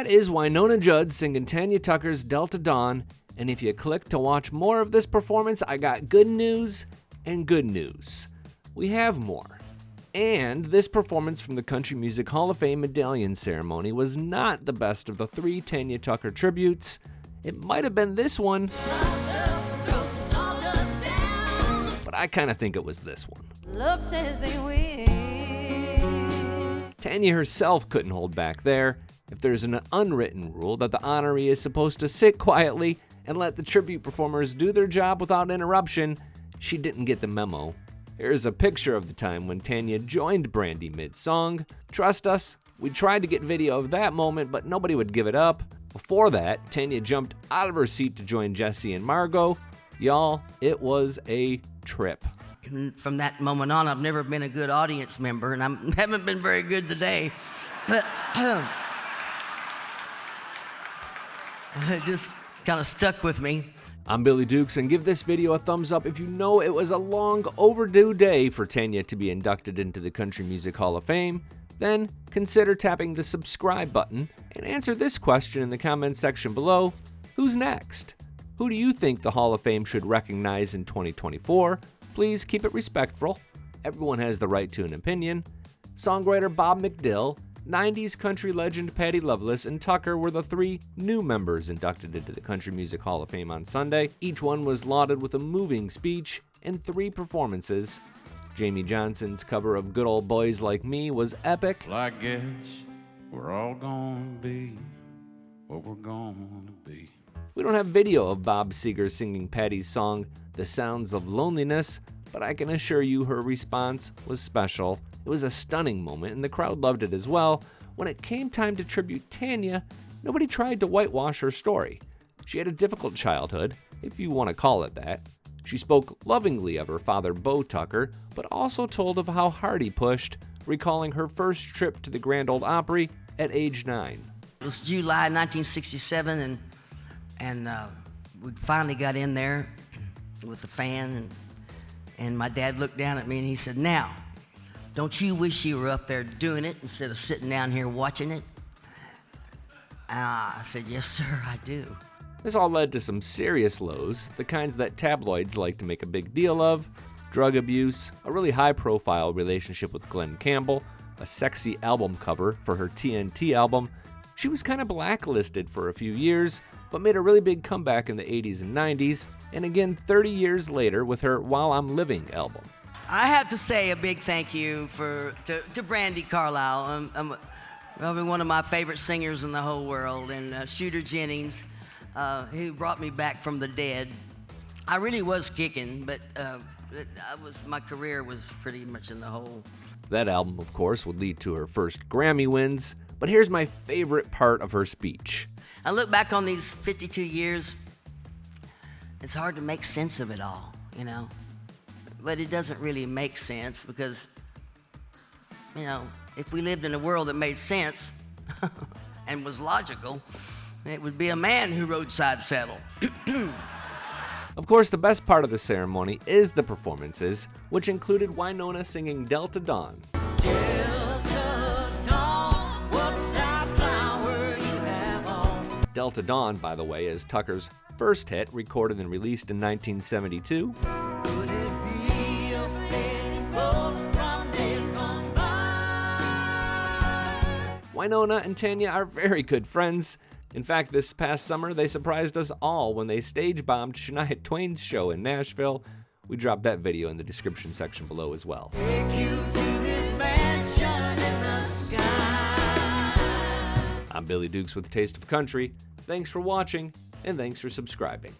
that is Wynonna Judd singing Tanya Tucker's Delta Dawn, and if you click to watch more of this performance, I got good news and good news. We have more. And this performance from the Country Music Hall of Fame Medallion ceremony was not the best of the 3 Tanya Tucker tributes. It might have been this one, but I kind of think it was this one. Love says they will. Tanya herself couldn't hold back there. If there's an unwritten rule that the honoree is supposed to sit quietly and let the tribute performers do their job without interruption, she didn't get the memo. Here's a picture of the time when Tanya joined Brandi mid-song. Trust us, we tried to get video of that moment, but nobody would give it up. Before that, Tanya jumped out of her seat to join Jesse and Margot. Y'all, it was a trip. From that moment on, I've never been a good audience member, and I haven't been very good today. But it just kind of stuck with me. I'm Billy Dukes, and give this video a thumbs up if you know it was a long overdue day for Tanya to be inducted into the Country Music Hall of Fame. Then consider tapping the subscribe button and answer this question in the comments section below. Who's next? Who do you think the Hall of Fame should recognize in 2024? Please keep it respectful. Everyone has the right to an opinion. Songwriter Bob McDill, 90s country legend Patty Loveless, and Tucker were the 3 new members inducted into the Country Music Hall of Fame on Sunday. Each one was lauded with a moving speech and 3 performances. Jamey Johnson's cover of Good Old Boys Like Me was epic. Well, I guess we're all gonna be what we're gonna be. We don't have video of Bob Seger singing Patty's song, The Sounds of Loneliness, but I can assure you her response was special. It was a stunning moment, and the crowd loved it as well. When it came time to tribute Tanya, nobody tried to whitewash her story. She had a difficult childhood, if you want to call it that. She spoke lovingly of her father, Bo Tucker, but also told of how hard he pushed, recalling her first trip to the Grand Ole Opry at age 9. It was July 1967, and we finally got in there with the fan, and my dad looked down at me and he said, "Now, don't you wish you were up there doing it instead of sitting down here watching it?" I said, "Yes, sir, I do." This all led to some serious lows, the kinds that tabloids like to make a big deal of: drug abuse, a really high-profile relationship with Glenn Campbell, a sexy album cover for her TNT album. She was kind of blacklisted for a few years, but made a really big comeback in the 80s and 90s, and again 30 years later with her While I'm Living album. I have to say a big thank you to Brandi Carlile, probably one of my favorite singers in the whole world, and Shooter Jennings, who brought me back from the dead. I really was kicking, but my career was pretty much in the hole. That album, of course, would lead to her first Grammy wins, but here's my favorite part of her speech. I look back on these 52 years, it's hard to make sense of it all, you know? But it doesn't really make sense because, you know, if we lived in a world that made sense and was logical, it would be a man who rode side saddle. Of course, the best part of the ceremony is the performances, which included Wynonna singing Delta Dawn. Delta Dawn, what's that flower you have on? Delta Dawn, by the way, is Tucker's first hit, recorded and released in 1972. Could it be a fading ghost from days gone by? Wynonna and Tanya are very good friends. In fact, this past summer, they surprised us all when they stage-bombed Shania Twain's show in Nashville. We dropped that video in the description section below as well. Take you to his mansion in the sky. I'm Billy Dukes with Taste of Country. Thanks for watching, and thanks for subscribing.